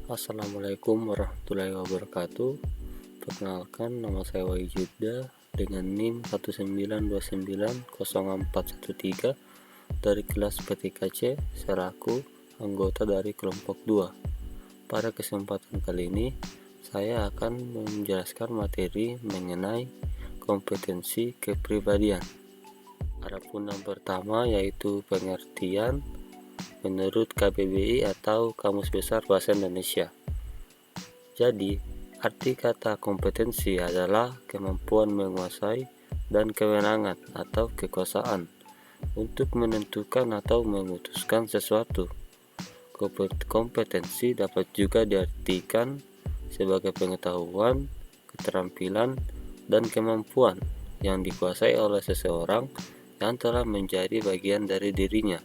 Assalamualaikum warahmatullahi wabarakatuh. Perkenalkan, nama saya Wahyu Jubda dengan NIM 192904113 dari kelas PTKC selaku anggota dari kelompok 2. Pada kesempatan kali ini, saya akan menjelaskan materi mengenai kompetensi kepribadian. Adapun yang pertama yaitu pengertian menurut KBBI atau Kamus Besar Bahasa Indonesia. Jadi, arti kata kompetensi adalah kemampuan menguasai dan kewenangan atau kekuasaan untuk menentukan atau memutuskan sesuatu. Kompetensi dapat juga diartikan sebagai pengetahuan, keterampilan, dan kemampuan yang dikuasai oleh seseorang yang telah menjadi bagian dari dirinya,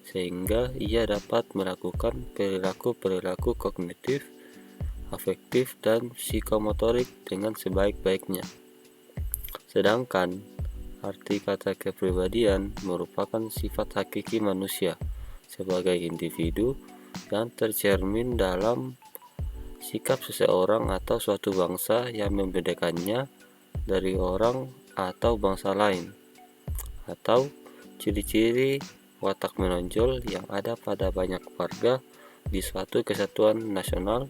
sehingga ia dapat melakukan perilaku-perilaku kognitif, afektif, dan psikomotorik dengan sebaik-baiknya. Sedangkan arti kata kepribadian merupakan sifat hakiki manusia sebagai individu yang tercermin dalam sikap seseorang atau suatu bangsa yang membedakannya dari orang atau bangsa lain, atau ciri-ciri watak menonjol yang ada pada banyak warga di suatu kesatuan nasional,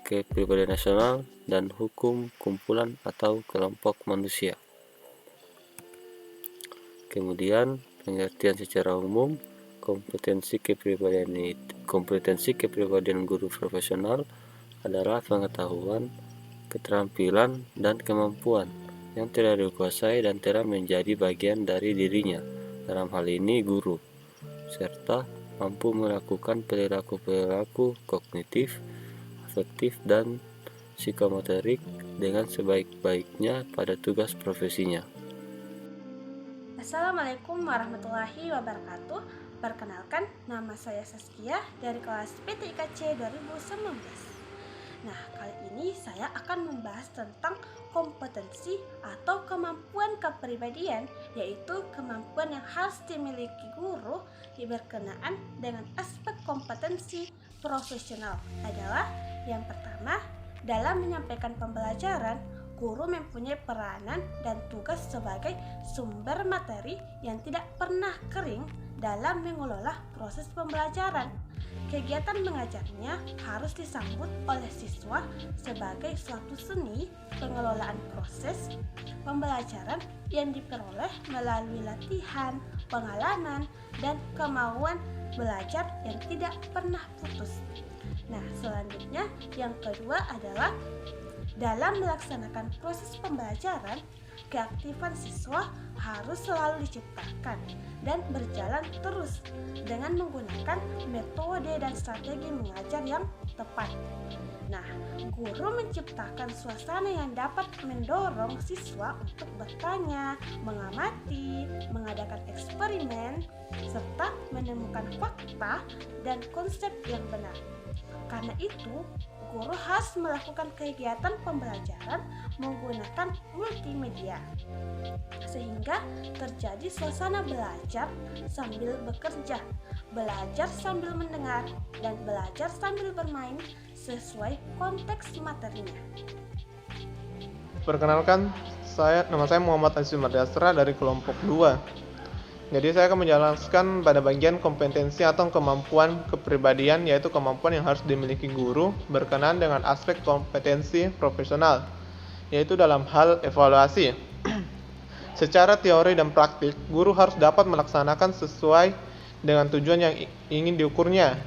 kepribadian nasional, dan hukum kumpulan atau kelompok manusia. Kemudian, pengertian secara umum, kompetensi kepribadian guru profesional adalah pengetahuan, keterampilan, dan kemampuan yang telah dikuasai dan telah menjadi bagian dari dirinya, dalam hal ini guru, serta mampu melakukan perilaku-perilaku kognitif, afektif, dan psikomotorik dengan sebaik-baiknya pada tugas profesinya. Assalamualaikum warahmatullahi wabarakatuh. Perkenalkan, nama saya Saskia dari kelas PTKC 2019. Nah, kali ini saya akan membahas tentang kompetensi atau kemampuan kepribadian, yaitu kemampuan yang harus dimiliki guru berkenaan dengan aspek kompetensi profesional adalah yang pertama, dalam menyampaikan pembelajaran, guru mempunyai peranan dan tugas sebagai sumber materi yang tidak pernah kering dalam mengelola proses pembelajaran. Kegiatan mengajarnya harus disambut oleh siswa sebagai suatu seni pengelolaan proses pembelajaran yang diperoleh melalui latihan, pengalaman, dan kemauan belajar yang tidak pernah putus. Nah, selanjutnya yang kedua adalah dalam melaksanakan proses pembelajaran, keaktifan siswa harus selalu diciptakan dan berjalan terus dengan menggunakan metode dan strategi mengajar yang tepat. Nah, guru menciptakan suasana yang dapat mendorong siswa untuk bertanya, mengamati, mengadakan eksperimen, serta menemukan fakta dan konsep yang benar. Karena itu, guru harus melakukan kegiatan pembelajaran menggunakan multimedia, sehingga terjadi suasana belajar sambil bekerja, belajar sambil mendengar, dan belajar sambil bermain sesuai konteks materinya. Perkenalkan, nama saya Muhammad Azim Mardasra dari kelompok 2. Jadi saya akan menjelaskan pada bagian kompetensi atau kemampuan kepribadian, yaitu kemampuan yang harus dimiliki guru berkenaan dengan aspek kompetensi profesional, yaitu dalam hal evaluasi. Secara teori dan praktik, guru harus dapat melaksanakan sesuai dengan tujuan yang ingin diukurnya.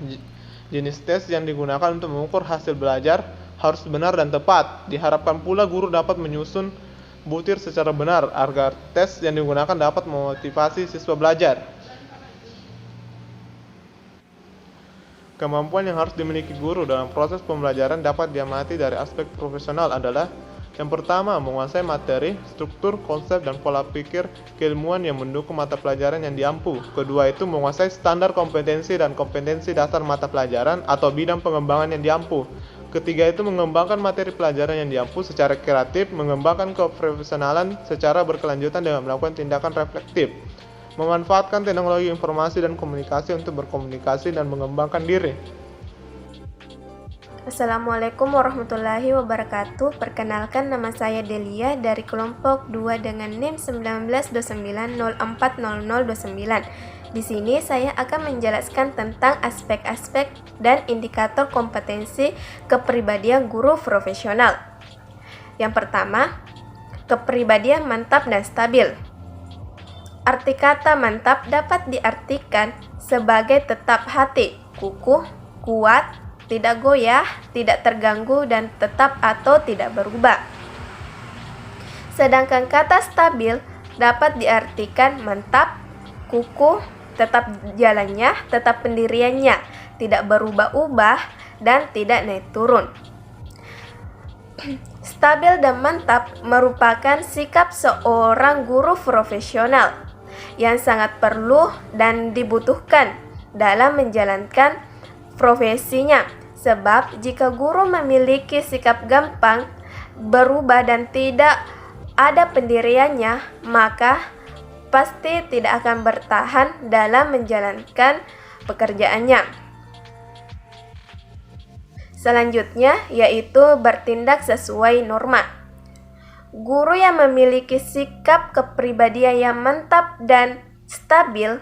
Jenis tes yang digunakan untuk mengukur hasil belajar harus benar dan tepat. Diharapkan pula guru dapat menyusun butir secara benar agar tes yang digunakan dapat memotivasi siswa belajar. Kemampuan yang harus dimiliki guru dalam proses pembelajaran dapat diamati dari aspek profesional adalah yang pertama, menguasai materi, struktur, konsep, dan pola pikir keilmuan yang mendukung mata pelajaran yang diampu. Kedua itu menguasai standar kompetensi dan kompetensi dasar mata pelajaran atau bidang pengembangan yang diampu. Ketiga itu mengembangkan materi pelajaran yang diampu secara kreatif, mengembangkan keprofesionalan secara berkelanjutan dengan melakukan tindakan reflektif, memanfaatkan teknologi informasi dan komunikasi untuk berkomunikasi dan mengembangkan diri. Assalamualaikum warahmatullahi wabarakatuh. Perkenalkan, nama saya Delia dari kelompok 2 dengan NIM 1929040029. Di sini saya akan menjelaskan tentang aspek-aspek dan indikator kompetensi kepribadian guru profesional. Yang pertama, kepribadian mantap dan stabil. Arti kata mantap dapat diartikan sebagai tetap hati, kukuh, kuat, tidak goyah, tidak terganggu, dan tetap atau tidak berubah. Sedangkan kata stabil dapat diartikan mantap, kukuh, tetap jalannya, tetap pendiriannya, tidak berubah-ubah, dan tidak naik turun. Stabil dan mantap merupakan sikap seorang guru profesional yang sangat perlu dan dibutuhkan dalam menjalankan profesinya, sebab jika guru memiliki sikap gampang berubah dan tidak ada pendiriannya, maka pasti tidak akan bertahan dalam menjalankan pekerjaannya. Selanjutnya yaitu bertindak sesuai norma. Guru yang memiliki sikap kepribadian yang mantap dan stabil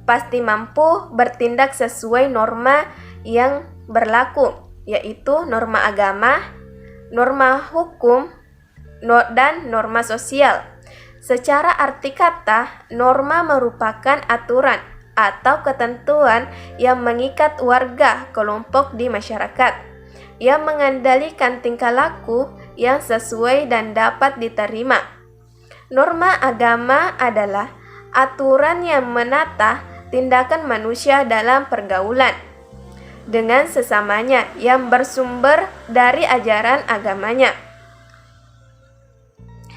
pasti mampu bertindak sesuai norma yang berlaku, yaitu norma agama, norma hukum, dan norma sosial. Secara arti kata, norma merupakan aturan atau ketentuan yang mengikat warga kelompok di masyarakat, yang mengendalikan tingkah laku yang sesuai dan dapat diterima. Norma agama adalah aturan yang menata tindakan manusia dalam pergaulan dengan sesamanya yang bersumber dari ajaran agamanya.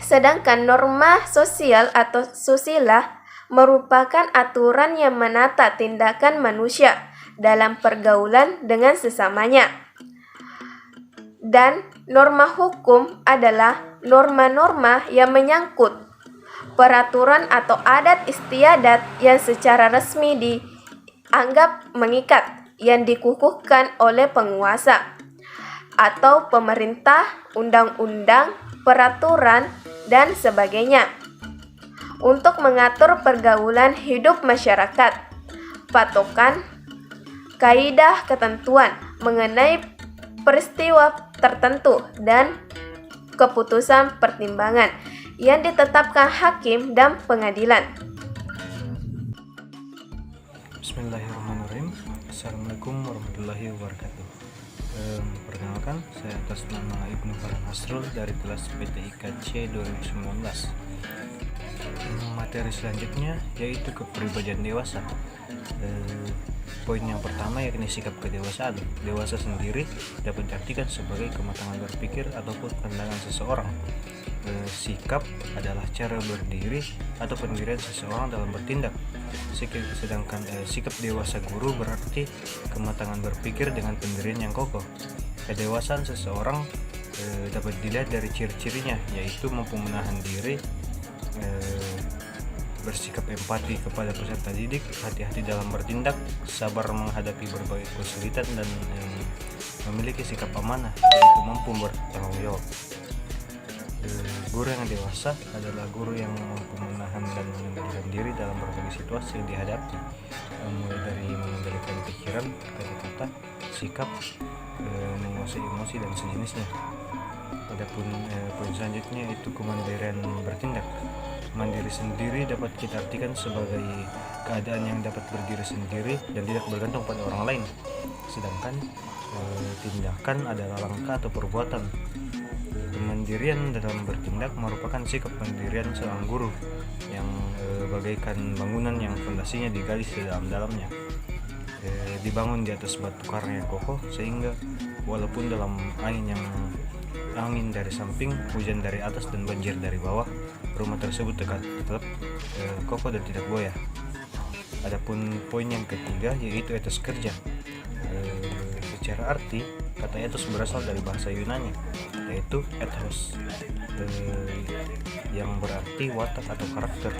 Sedangkan norma sosial atau susila merupakan aturan yang menata tindakan manusia dalam pergaulan dengan sesamanya. Dan norma hukum adalah norma-norma yang menyangkut peraturan atau adat istiadat yang secara resmi dianggap mengikat, yang dikukuhkan oleh penguasa atau pemerintah, undang-undang, peraturan, dan sebagainya untuk mengatur pergaulan hidup masyarakat. Patokan, kaidah, ketentuan mengenai peristiwa tertentu dan keputusan pertimbangan yang ditetapkan hakim dan pengadilan. Bismillahirrahmanirrahim. Assalamualaikum warahmatullahi wabarakatuh. Perkenalkan, saya atas nama Ibnu Farhan Hasrul dari kelas PTIKC 2019. Materi selanjutnya yaitu kepribadian dewasa. Poin yang pertama yakni sikap kedewasaan. Dewasa sendiri dapat diartikan sebagai kematangan berpikir ataupun pandangan seseorang. Sikap adalah cara berdiri atau pendirian seseorang dalam bertindak. Sedangkan sikap dewasa guru berarti kematangan berpikir dengan pendirian yang kokoh. Kedewasaan seseorang dapat dilihat dari ciri-cirinya, yaitu mampu menahan diri, bersikap empati kepada peserta didik, hati-hati dalam bertindak, sabar menghadapi berbagai kesulitan, dan memiliki sikap amanah, yaitu mampu bertanggung jawab. Guru yang dewasa adalah guru yang mampu menahan dan mengendalikan diri dalam berbagai situasi yang dihadapi, mulai dari mengendalikan pikiran, kata-kata, sikap, menguasai emosi dan sejenisnya. Adapun poin selanjutnya itu kemandirian bertindak. Mandiri sendiri dapat kita artikan sebagai keadaan yang dapat berdiri sendiri dan tidak bergantung pada orang lain. Sedangkan tindakan adalah langkah atau perbuatan. Kemandirian dalam bertindak merupakan sikap pendirian seorang guru yang bagaikan bangunan yang fondasinya digali di dalam-dalamnya, dibangun di atas batu karang yang kokoh, sehingga walaupun dalam angin dari samping, hujan dari atas, dan banjir dari bawah, rumah tersebut tetap kokoh dan tidak goyah. Adapun poin yang ketiga yaitu etos kerja. Secara arti, kata etos berasal dari bahasa Yunani, yaitu ethos, yang berarti watak atau karakter.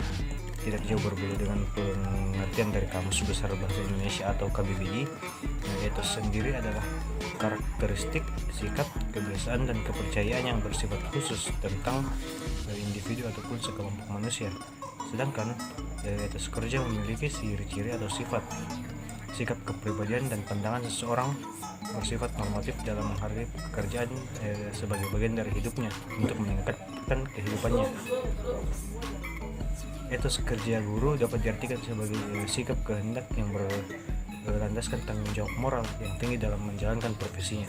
tidak jauh berbeda dengan pengertian dari Kamus Besar Bahasa Indonesia atau KBBI. Etos sendiri adalah karakteristik, sikap, kebiasaan, dan kepercayaan yang bersifat khusus tentang individu ataupun sekelompok manusia. Sedangkan etos kerja memiliki ciri-ciri atau sifat, sikap kepribadian dan pandangan seseorang bersifat normatif dalam menghargai pekerjaan sebagai bagian dari hidupnya untuk meningkatkan kehidupannya. Etos kerja guru dapat diartikan sebagai sikap kehendak yang berlandaskan tanggung jawab moral yang tinggi dalam menjalankan profesinya.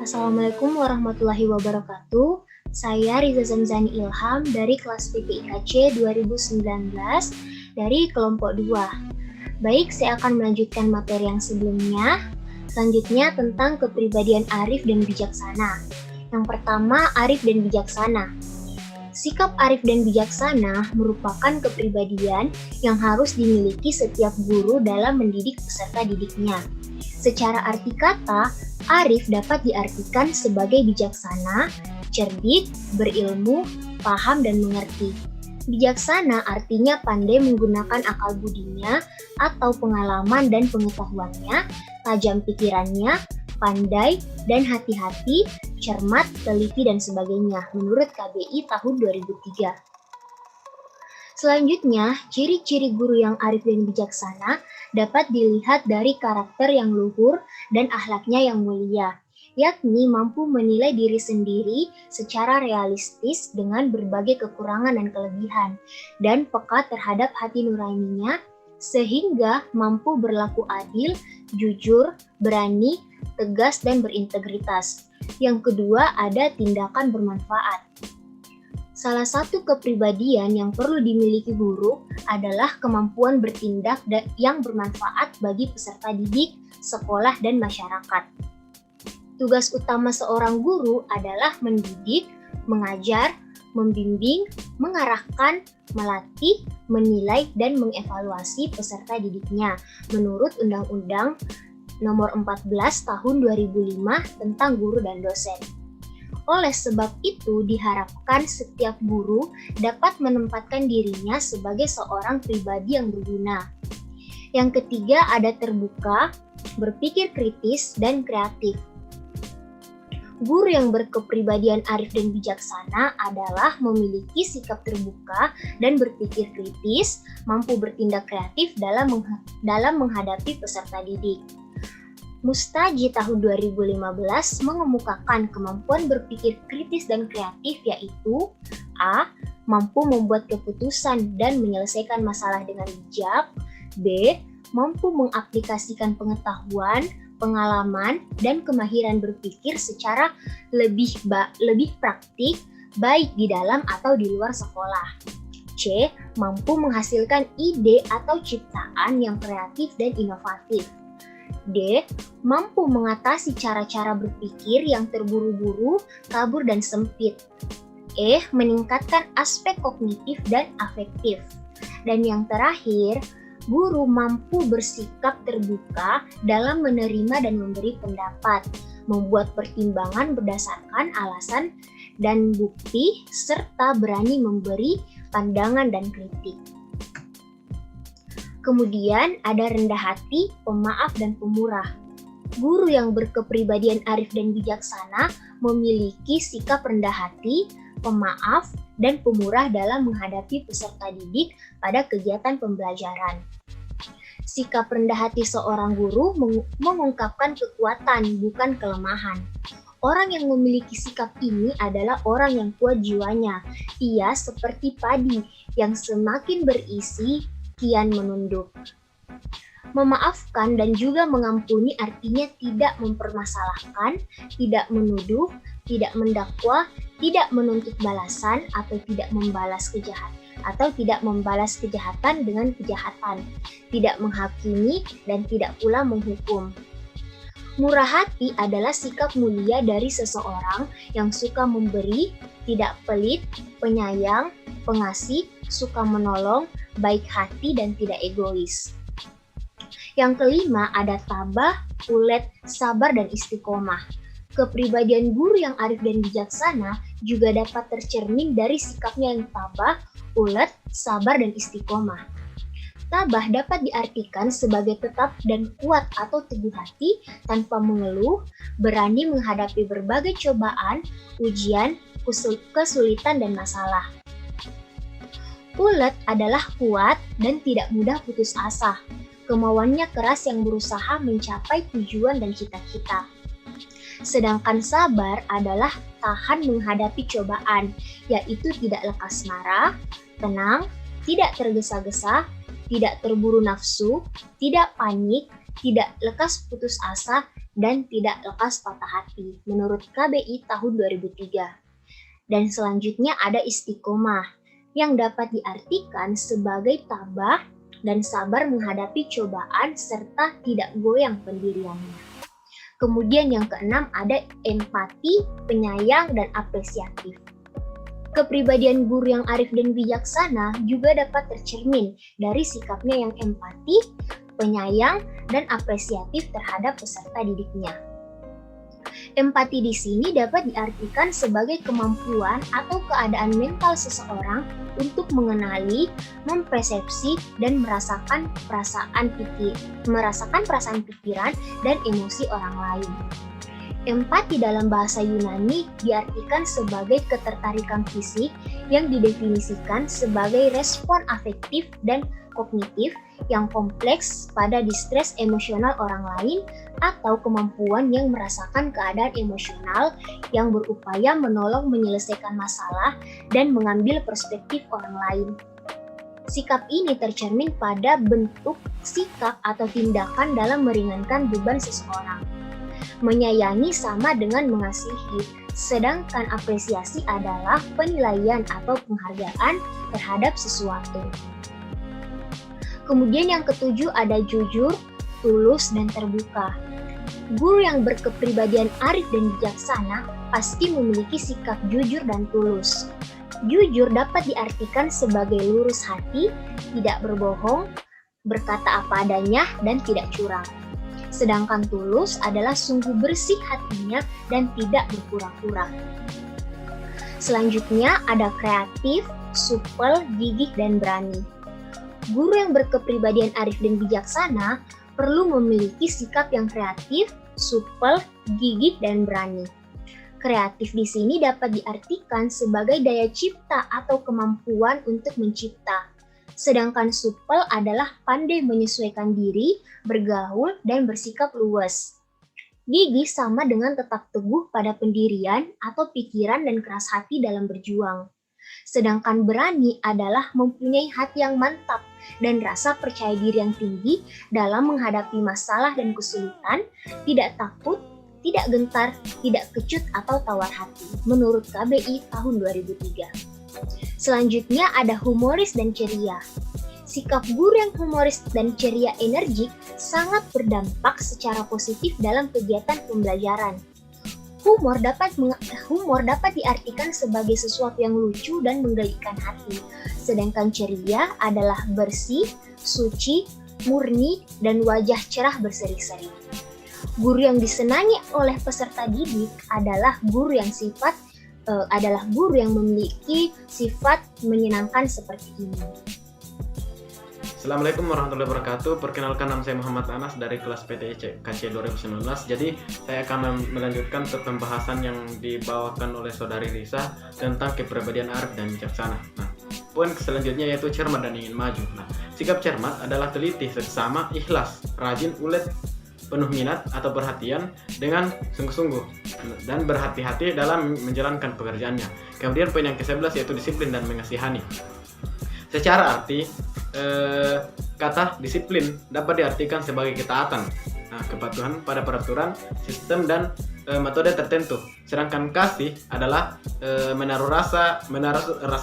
Assalamualaikum warahmatullahi wabarakatuh. Saya Riza Zamzani Ilham dari kelas PPIKC 2019 dari kelompok 2. Baik, saya akan melanjutkan materi yang sebelumnya. Selanjutnya tentang kepribadian arif dan bijaksana. Yang pertama, arif dan bijaksana. Sikap arif dan bijaksana merupakan kepribadian yang harus dimiliki setiap guru dalam mendidik peserta didiknya. Secara arti kata, arif dapat diartikan sebagai bijaksana, cerdik, berilmu, paham, dan mengerti. Bijaksana artinya pandai menggunakan akal budinya atau pengalaman dan pengetahuannya, tajam pikirannya, pandai dan hati-hati, cermat, teliti, dan sebagainya menurut KBI tahun 2003. Selanjutnya, ciri-ciri guru yang arif dan bijaksana dapat dilihat dari karakter yang luhur dan akhlaknya yang mulia, yakni mampu menilai diri sendiri secara realistis dengan berbagai kekurangan dan kelebihan, dan peka terhadap hati nuraninya, sehingga mampu berlaku adil, jujur, berani, tegas, dan berintegritas. Yang kedua, ada tindakan bermanfaat. Salah satu kepribadian yang perlu dimiliki guru adalah kemampuan bertindak yang bermanfaat bagi peserta didik, sekolah, dan masyarakat. Tugas utama seorang guru adalah mendidik, mengajar, membimbing, mengarahkan, melatih, menilai, dan mengevaluasi peserta didiknya menurut Undang-Undang Nomor 14 Tahun 2005 tentang Guru dan Dosen. Oleh sebab itu, diharapkan setiap guru dapat menempatkan dirinya sebagai seorang pribadi yang berguna. Yang ketiga, ada terbuka, berpikir kritis, dan kreatif. Guru yang berkepribadian arif dan bijaksana adalah memiliki sikap terbuka dan berpikir kritis, mampu bertindak kreatif dalam menghadapi peserta didik. Mustaji tahun 2015 mengemukakan kemampuan berpikir kritis dan kreatif, yaitu A. Mampu membuat keputusan dan menyelesaikan masalah dengan bijak. B. Mampu mengaplikasikan pengetahuan, pengalaman, dan kemahiran berpikir secara lebih praktik, baik di dalam atau di luar sekolah. C. Mampu menghasilkan ide atau ciptaan yang kreatif dan inovatif. D. Mampu mengatasi cara-cara berpikir yang terburu-buru, kabur, dan sempit. E. Meningkatkan aspek kognitif dan afektif. Dan yang terakhir, guru mampu bersikap terbuka dalam menerima dan memberi pendapat, membuat pertimbangan berdasarkan alasan dan bukti, serta berani memberi pandangan dan kritik. Kemudian ada rendah hati, pemaaf, dan pemurah. Guru yang berkepribadian arif dan bijaksana memiliki sikap rendah hati, pemaaf, dan pemurah dalam menghadapi peserta didik pada kegiatan pembelajaran. Sikap rendah hati seorang guru mengungkapkan kekuatan, bukan kelemahan. Orang yang memiliki sikap ini adalah orang yang kuat jiwanya. Ia seperti padi yang semakin berisi, kian menunduk. Memaafkan dan juga mengampuni artinya tidak mempermasalahkan, tidak menuduh, tidak mendakwa, tidak menuntut balasan atau tidak membalas kejahatan dengan kejahatan, tidak menghakimi dan tidak pula menghukum. Murah hati adalah sikap mulia dari seseorang yang suka memberi, tidak pelit, penyayang, pengasih, suka menolong, baik hati, dan tidak egois. Yang kelima ada tabah, ulet, sabar, dan istiqomah. Kepribadian guru yang arif dan bijaksana juga dapat tercermin dari sikapnya yang tabah, ulet, sabar, dan istiqomah. Tabah dapat diartikan sebagai tetap dan kuat atau teguh hati tanpa mengeluh, berani menghadapi berbagai cobaan, ujian, kesulitan, dan masalah. Ulet adalah kuat dan tidak mudah putus asa. Kemauannya keras yang berusaha mencapai tujuan dan cita-cita. Sedangkan sabar adalah tahan menghadapi cobaan, yaitu tidak lekas marah, tenang, tidak tergesa-gesa, tidak terburu nafsu, tidak panik, tidak lekas putus asa, dan tidak lekas patah hati, menurut KBI tahun 2003. Dan selanjutnya ada istiqomah, yang dapat diartikan sebagai tabah dan sabar menghadapi cobaan serta tidak goyang pendiriannya. Kemudian yang keenam ada empati, penyayang, dan apresiatif. Kepribadian guru yang arif dan bijaksana juga dapat tercermin dari sikapnya yang empati, penyayang, dan apresiatif terhadap peserta didiknya. Empati di sini dapat diartikan sebagai kemampuan atau keadaan mental seseorang untuk mengenali, mempersepsi, dan merasakan perasaan pikiran dan emosi orang lain. Empati dalam bahasa Yunani diartikan sebagai ketertarikan fisik yang didefinisikan sebagai respon afektif dan kognitif yang kompleks pada distres emosional orang lain atau kemampuan yang merasakan keadaan emosional yang berupaya menolong menyelesaikan masalah dan mengambil perspektif orang lain. Sikap ini tercermin pada bentuk sikap atau tindakan dalam meringankan beban seseorang. Menyayangi sama dengan mengasihi, sedangkan apresiasi adalah penilaian atau penghargaan terhadap sesuatu. Kemudian yang ketujuh ada jujur, tulus, dan terbuka. Guru yang berkepribadian arif dan bijaksana pasti memiliki sikap jujur dan tulus. Jujur dapat diartikan sebagai lurus hati, tidak berbohong, berkata apa adanya, dan tidak curang. Sedangkan tulus adalah sungguh bersih hatinya dan tidak berpura-pura. Selanjutnya ada kreatif, supel, gigih, dan berani. Guru yang berkepribadian arif dan bijaksana perlu memiliki sikap yang kreatif, supel, gigih, dan berani. Kreatif di sini dapat diartikan sebagai daya cipta atau kemampuan untuk mencipta. Sedangkan supel adalah pandai menyesuaikan diri, bergaul, dan bersikap luas. Gigih sama dengan tetap teguh pada pendirian atau pikiran dan keras hati dalam berjuang. Sedangkan berani adalah mempunyai hati yang mantap dan rasa percaya diri yang tinggi dalam menghadapi masalah dan kesulitan, tidak takut, tidak gentar, tidak kecut atau tawar hati, menurut KBI tahun 2003. Selanjutnya ada humoris dan ceria. Sikap guru yang humoris dan ceria energik sangat berdampak secara positif dalam kegiatan pembelajaran. Humor dapat diartikan sebagai sesuatu yang lucu dan menggelikan hati, sedangkan ceria adalah bersih, suci, murni, dan wajah cerah berseri-seri. Guru yang disenangi oleh peserta didik adalah guru yang memiliki sifat menyenangkan seperti ini. Assalamualaikum warahmatullahi wabarakatuh. Perkenalkan, nama saya Muhammad Anas dari kelas PTIC KC 2019. Jadi saya akan melanjutkan pembahasan yang dibawakan oleh saudari Risa tentang kepribadian arif dan bijaksana. Nah, poin selanjutnya yaitu cermat dan ingin maju. Nah, sikap cermat adalah teliti, seksama, ikhlas, rajin, ulet, penuh minat atau perhatian dengan sungguh-sungguh dan berhati-hati dalam menjalankan pekerjaannya. Kemudian poin yang ke-11 yaitu disiplin dan mengasihani. Secara arti, kata disiplin dapat diartikan sebagai ketaatan, kepatuhan pada peraturan, sistem, dan metode tertentu. Sedangkan kasih adalah menaruh rasa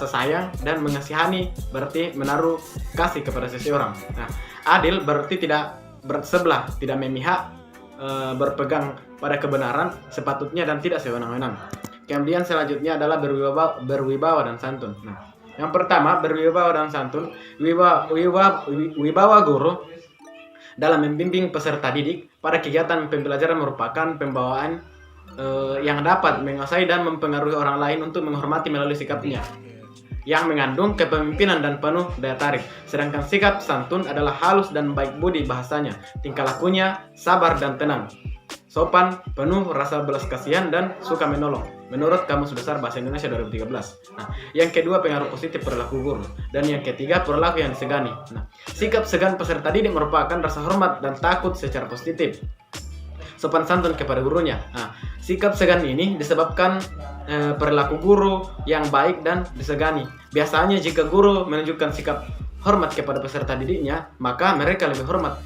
sayang, dan mengasihani berarti menaruh kasih kepada seseorang. Nah, adil berarti tidak bersebelah, tidak memihak, berpegang pada kebenaran sepatutnya dan tidak sewenang-wenang. Kemudian selanjutnya adalah berwibawa dan santun. Nah, yang pertama, berwibawa dan santun. Wibawa guru dalam membimbing peserta didik pada kegiatan pembelajaran merupakan pembawaan yang dapat menguasai dan mempengaruhi orang lain untuk menghormati melalui sikapnya. yang mengandung kepemimpinan dan penuh daya tarik. Sedangkan sikap santun adalah halus dan baik budi bahasanya, tingkah lakunya sabar dan tenang, sopan, penuh rasa belas kasihan, dan suka menolong. Menurut Kamus Besar Bahasa Indonesia 2013. Nah, yang kedua pengaruh positif perilaku guru. Dan yang ketiga perilaku yang disegani. Nah, sikap segan peserta didik merupakan rasa hormat dan takut secara positif. Sopan santun kepada gurunya. Nah, sikap segan ini disebabkan perilaku guru yang baik dan disegani. Biasanya jika guru menunjukkan sikap hormat kepada peserta didiknya, maka mereka lebih hormat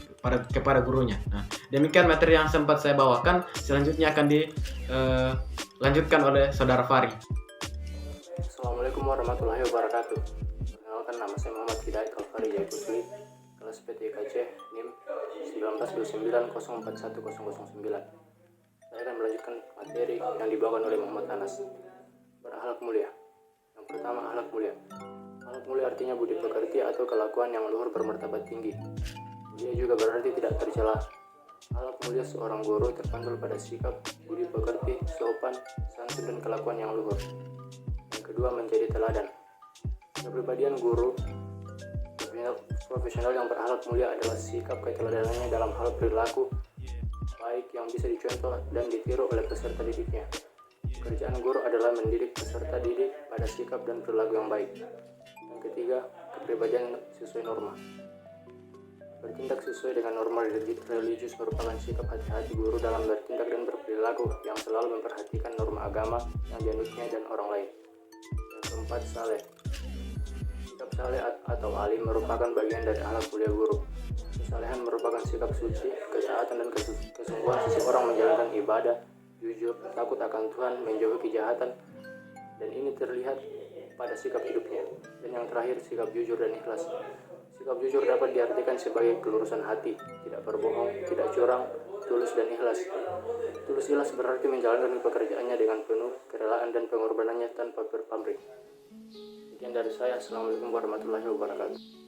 kepada gurunya. Nah, demikian materi yang sempat saya bawakan. Selanjutnya akan dilanjutkan oleh Saudara Fari. Assalamualaikum warahmatullahi wabarakatuh. Perkenalkan, nama saya Muhammad Hidayat Alfari Jaikusli, kelas PTIKC NIM 19290410009. Saya akan melanjutkan materi yang dibawakan oleh Muhammad Anas. Berakhlak mulia. Yang pertama, akhlak mulia. Akhlak mulia artinya budi pekerti atau kelakuan yang luhur bermartabat tinggi. Dia juga berarti tidak tercela. Akhlak mulia seorang guru terpantul pada sikap, budi pekerti, sopan, santun, dan kelakuan yang luhur. Yang kedua, menjadi teladan. Kepribadian guru profesional yang berakhlak mulia adalah sikap keteladanannya dalam hal perilaku baik yang bisa dicontoh dan ditiru oleh peserta didiknya. Pekerjaan guru adalah mendidik peserta didik pada sikap dan perilaku yang baik. Yang ketiga, kepribadian sesuai norma. Bertindak sesuai dengan norma religius merupakan sikap hati-hati guru dalam bertindak dan berperilaku yang selalu memperhatikan norma agama yang dianutnya dan orang lain. Yang keempat, saleh. Sikap saleh atau alim merupakan bagian dari akhlak mulia guru. Kesalehan merupakan sikap suci, ketaatan, dan kesungguhan seseorang menjalankan ibadah, jujur, takut akan Tuhan, menjauhi kejahatan, dan ini terlihat pada sikap hidupnya. Dan yang terakhir, sikap jujur dan ikhlas. Sikap jujur dapat diartikan sebagai kelurusan hati, tidak berbohong, tidak curang, tulus dan ikhlas. Tulus ikhlas berarti menjalankan pekerjaannya dengan penuh kerelaan dan pengorbanannya tanpa berpamrih. Sekian dari saya. Assalamualaikum warahmatullahi wabarakatuh.